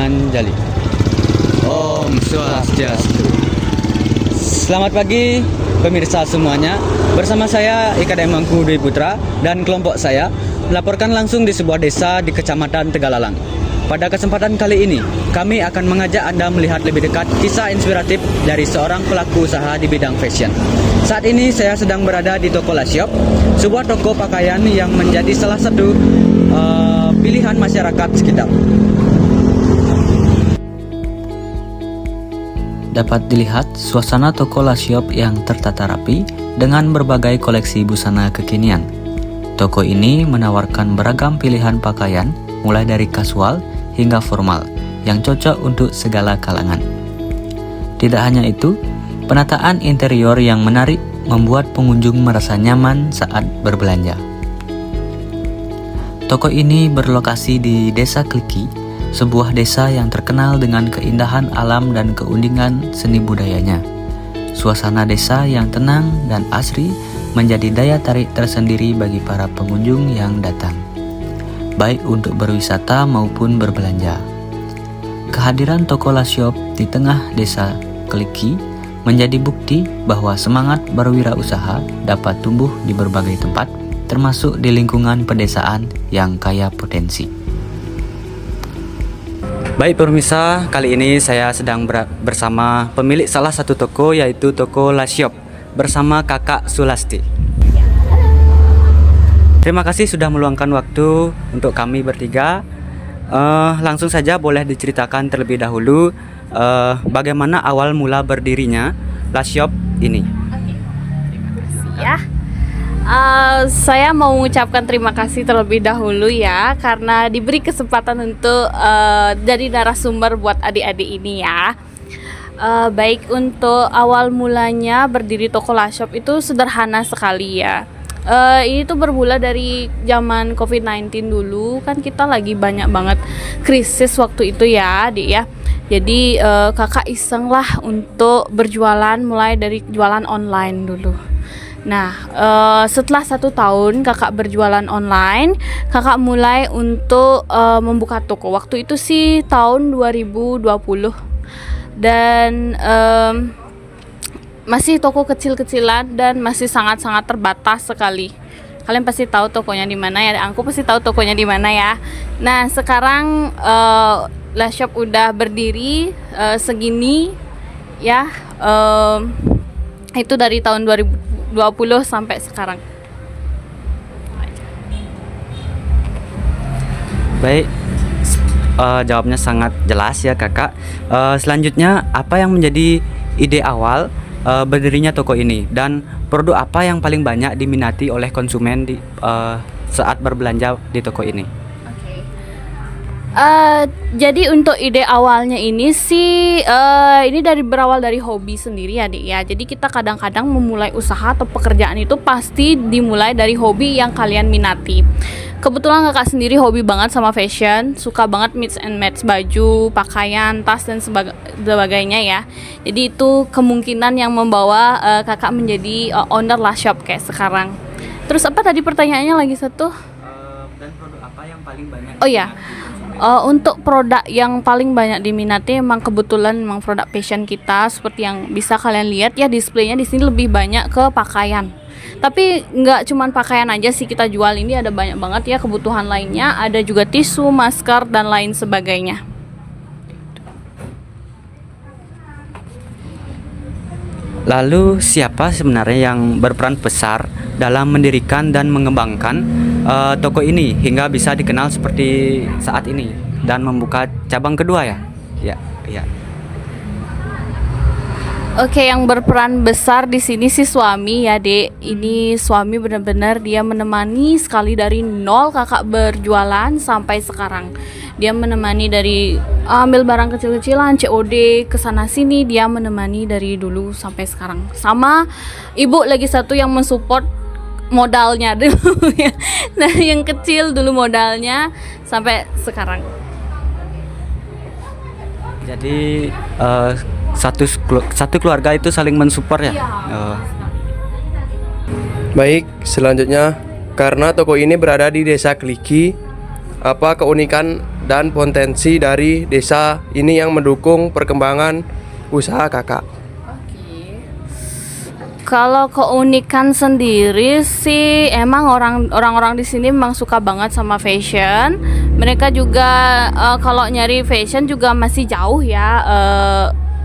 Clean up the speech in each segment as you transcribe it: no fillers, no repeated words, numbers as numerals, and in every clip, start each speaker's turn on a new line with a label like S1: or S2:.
S1: Anjali. Om Swastiastu. Selamat pagi pemirsa semuanya. Bersama saya IKDM Mangku Dwi Putra dan kelompok saya melaporkan langsung di sebuah desa di Kecamatan Tegalalang. Pada kesempatan kali ini, kami akan mengajak Anda melihat lebih dekat kisah inspiratif dari seorang pelaku usaha di bidang fashion. Saat ini saya sedang berada di toko La Shop, sebuah toko pakaian yang menjadi salah satu pilihan masyarakat sekitar.
S2: Dapat dilihat suasana toko La Shop yang tertata rapi dengan berbagai koleksi busana kekinian. Toko ini menawarkan beragam pilihan pakaian mulai dari kasual hingga formal yang cocok untuk segala kalangan. Tidak hanya itu, penataan interior yang menarik membuat pengunjung merasa nyaman saat berbelanja. Toko ini berlokasi di Desa Kliki, sebuah desa yang terkenal dengan keindahan alam dan keunikan seni budayanya. Suasana desa yang tenang dan asri menjadi daya tarik tersendiri bagi para pengunjung yang datang, baik untuk berwisata maupun berbelanja. Kehadiran toko La Shop di tengah desa Kliki menjadi bukti bahwa semangat berwirausaha dapat tumbuh di berbagai tempat, termasuk di lingkungan pedesaan yang kaya potensi.
S1: Baik pemirsa, kali ini saya sedang bersama pemilik salah satu toko, yaitu toko La Shop, bersama Kakak Sulasti. Terima kasih sudah meluangkan waktu untuk kami bertiga. Langsung saja boleh diceritakan terlebih dahulu bagaimana awal mula berdirinya La Shop ini.
S3: Terima kasih ya. Saya mau mengucapkan terima kasih terlebih dahulu ya, karena diberi kesempatan untuk jadi narasumber buat adik-adik ini ya. Baik, untuk awal mulanya berdiri toko La Shop itu sederhana sekali ya. Ini tuh bermula dari zaman COVID-19 dulu, kan kita lagi banyak banget krisis waktu itu ya adik ya. Jadi kakak iseng lah untuk berjualan, mulai dari jualan online dulu. Nah, setelah 1 tahun kakak berjualan online, kakak mulai untuk membuka toko. Waktu itu sih tahun 2020. Dan masih toko kecil-kecilan dan masih sangat-sangat terbatas sekali. Kalian pasti tahu tokonya di mana ya. Aku pasti tahu tokonya di mana ya. Nah, sekarang La Shop udah berdiri segini ya. Itu dari tahun 2020 sampai sekarang.
S1: Baik, jawabnya sangat jelas ya kakak. Selanjutnya, apa yang menjadi ide awal berdirinya toko ini, dan produk apa yang paling banyak diminati oleh konsumen saat berbelanja di toko ini?
S3: Jadi untuk ide awalnya ini sih ini berawal dari hobi sendiri ya Dik ya. Jadi kita kadang-kadang memulai usaha atau pekerjaan itu pasti dimulai dari hobi yang kalian minati. Kebetulan kakak sendiri hobi banget sama fashion, suka banget mix and match baju, pakaian, tas dan sebagainya ya. Jadi itu kemungkinan yang membawa kakak menjadi owner La Shop kayak sekarang. Terus apa tadi pertanyaannya lagi satu?
S1: Dan produk apa yang paling banyak?
S3: Oh ya. Untuk produk yang paling banyak diminati memang kebetulan memang produk fashion kita, seperti yang bisa kalian lihat ya, displaynya di sini lebih banyak ke pakaian. Tapi nggak cuman pakaian aja sih kita jual, ini ada banyak banget ya kebutuhan lainnya, ada juga tisu, masker dan lain sebagainya.
S1: Lalu siapa sebenarnya yang berperan besar dalam mendirikan dan mengembangkan toko ini hingga bisa dikenal seperti saat ini dan membuka cabang kedua ya? Ya.
S3: Oke, yang berperan besar di sini sih suami ya Dek. Ini suami benar-benar dia menemani sekali dari nol kakak berjualan sampai sekarang. Dia menemani dari ambil barang kecil-kecilan, COD, kesana sini, dia menemani dari dulu sampai sekarang. Sama ibu lagi satu yang mensupport modalnya dulu ya. Nah, yang kecil dulu modalnya sampai sekarang.
S1: Jadi satu keluarga itu saling mensupport ya?
S4: Baik, selanjutnya, karena toko ini berada di Desa Kliki, apa keunikan dan potensi dari desa ini yang mendukung perkembangan usaha kakak?
S3: Kalau keunikan sendiri sih emang orang-orang di sini memang suka banget sama fashion. Mereka juga kalau nyari fashion juga masih jauh ya.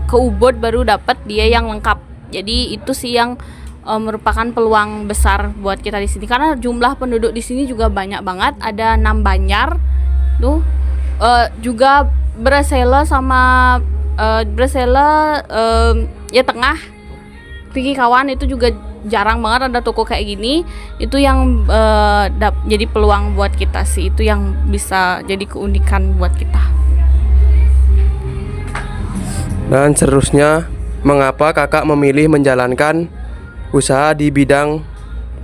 S3: Ke Ubud baru dapat dia yang lengkap. Jadi itu sih yang merupakan peluang besar buat kita di sini karena jumlah penduduk di sini juga banyak banget. Ada 6 Banjar tuh juga Brasela sama Brasela ya tengah Piki kawan itu juga jarang banget ada toko kayak gini. Itu yang jadi peluang buat kita sih. Itu yang bisa jadi keunikan buat kita.
S4: Dan seterusnya, mengapa kakak memilih menjalankan usaha di bidang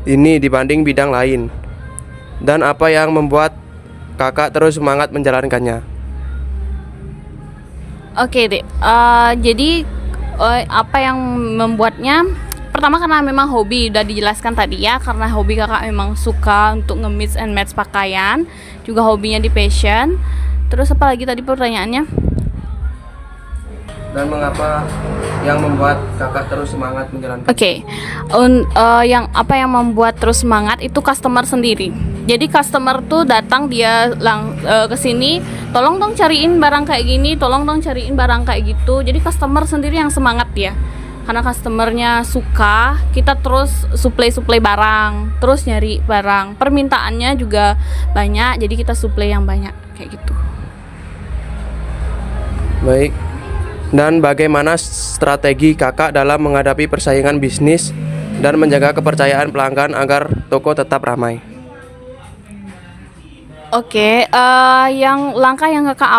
S4: ini dibanding bidang lain? Dan apa yang membuat kakak terus semangat menjalankannya?
S3: Oke deh, jadi apa yang membuatnya? Pertama karena memang hobi, udah dijelaskan tadi ya. Karena hobi kakak memang suka untuk nge-mix and match pakaian. Juga hobinya di fashion. Terus apa lagi tadi pertanyaannya?
S4: Dan mengapa yang membuat kakak terus semangat menjalankan?
S3: Oke, yang apa yang membuat terus semangat itu customer sendiri. Jadi customer tuh datang dia ke sini, tolong dong cariin barang kayak gini, tolong dong cariin barang kayak gitu. Jadi customer sendiri yang semangat dia. Karena customernya suka, kita terus supply barang, terus nyari barang. Permintaannya juga banyak, jadi kita supply yang banyak kayak gitu.
S4: Baik. Dan bagaimana strategi kakak dalam menghadapi persaingan bisnis dan menjaga kepercayaan pelanggan agar toko tetap ramai?
S3: Oke, yang langkah yang kakak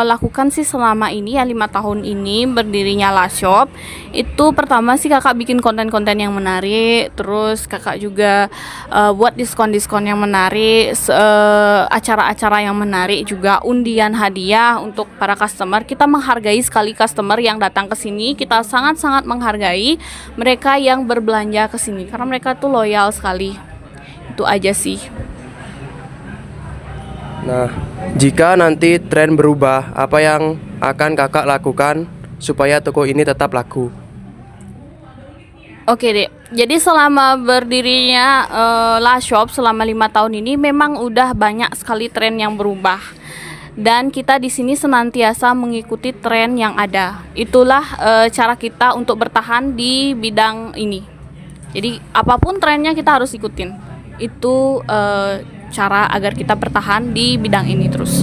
S3: lakukan sih selama ini ya 5 tahun ini berdirinya La Shop. Itu pertama sih kakak bikin konten-konten yang menarik. Terus kakak juga buat diskon-diskon yang menarik, acara-acara yang menarik juga, undian hadiah untuk para customer. Kita menghargai sekali customer yang datang ke sini. Kita sangat-sangat menghargai mereka yang berbelanja ke sini karena mereka tuh loyal sekali. Itu aja sih.
S4: Nah, jika nanti tren berubah, apa yang akan kakak lakukan supaya toko ini tetap laku?
S3: Oke deh, jadi selama berdirinya La Shop selama 5 tahun ini memang udah banyak sekali tren yang berubah. Dan kita di sini senantiasa mengikuti tren yang ada. Itulah cara kita untuk bertahan di bidang ini. Jadi apapun trennya kita harus ikutin. Itu cara agar kita bertahan di bidang ini terus.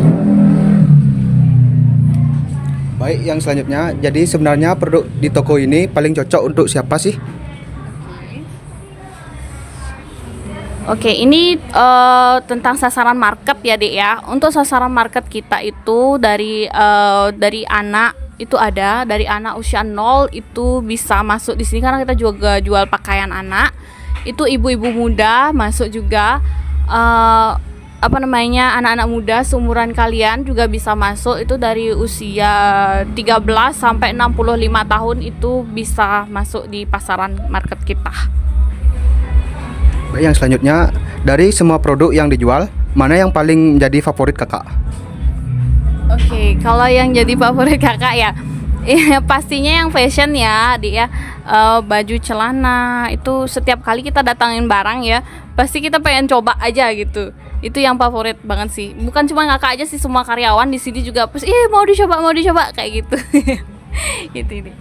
S5: Baik, yang selanjutnya, jadi sebenarnya produk di toko ini paling cocok untuk siapa sih?
S3: Oke, ini tentang sasaran market ya Dek ya. Untuk sasaran market kita itu dari anak itu ada, dari anak usia 0 itu bisa masuk di sini karena kita juga jual pakaian anak. Itu ibu-ibu muda masuk juga. Anak-anak muda seumuran kalian juga bisa masuk. Itu dari usia 13 sampai 65 tahun itu bisa masuk di pasaran market kita.
S5: Baik, yang selanjutnya, dari semua produk yang dijual, mana yang paling menjadi favorit kakak?
S3: Oke, kalau yang jadi favorit kakak ya, pastinya yang fashion ya, Dik ya. Baju celana itu setiap kali kita datangin barang ya, pasti kita pengen coba aja gitu. Itu yang favorit banget sih. Bukan cuma kakak aja sih, semua karyawan di sini juga pasti mau dicoba kayak gitu. Gitu ini.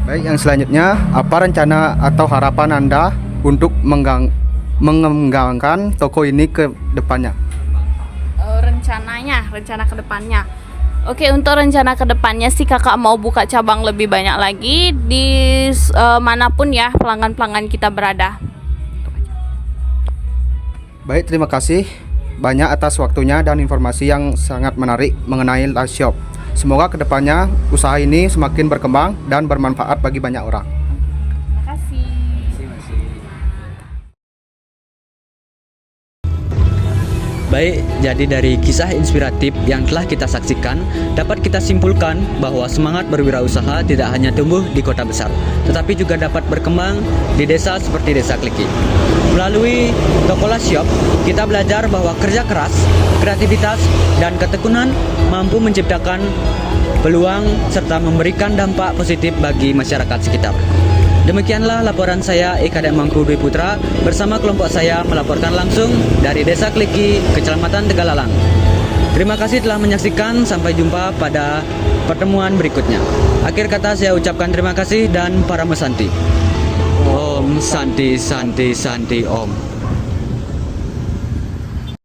S5: Baik, yang selanjutnya, apa rencana atau harapan Anda untuk mengembangkan toko ini ke depannya?
S3: Rencana ke depannya. Oke, untuk rencana ke depannya sih kakak mau buka cabang lebih banyak lagi di manapun ya pelanggan-pelanggan kita berada.
S5: Baik, terima kasih banyak atas waktunya dan informasi yang sangat menarik mengenai La Shop. Semoga kedepannya usaha ini semakin berkembang dan bermanfaat bagi banyak orang.
S3: Terima kasih.
S1: Baik, jadi dari kisah inspiratif yang telah kita saksikan, dapat kita simpulkan bahwa semangat berwirausaha tidak hanya tumbuh di kota besar, tetapi juga dapat berkembang di desa seperti Desa Kliki. Melalui Tokola Shop, kita belajar bahwa kerja keras, kreativitas, dan ketekunan mampu menciptakan peluang serta memberikan dampak positif bagi masyarakat sekitar. Demikianlah laporan saya Eka Mangku Dwi Putra bersama kelompok saya melaporkan langsung dari Desa Kliki, Kecamatan Tegalalang. Terima kasih telah menyaksikan, sampai jumpa pada pertemuan berikutnya. Akhir kata saya ucapkan terima kasih dan Paramu Santi. Om Santi Santi Santi Om.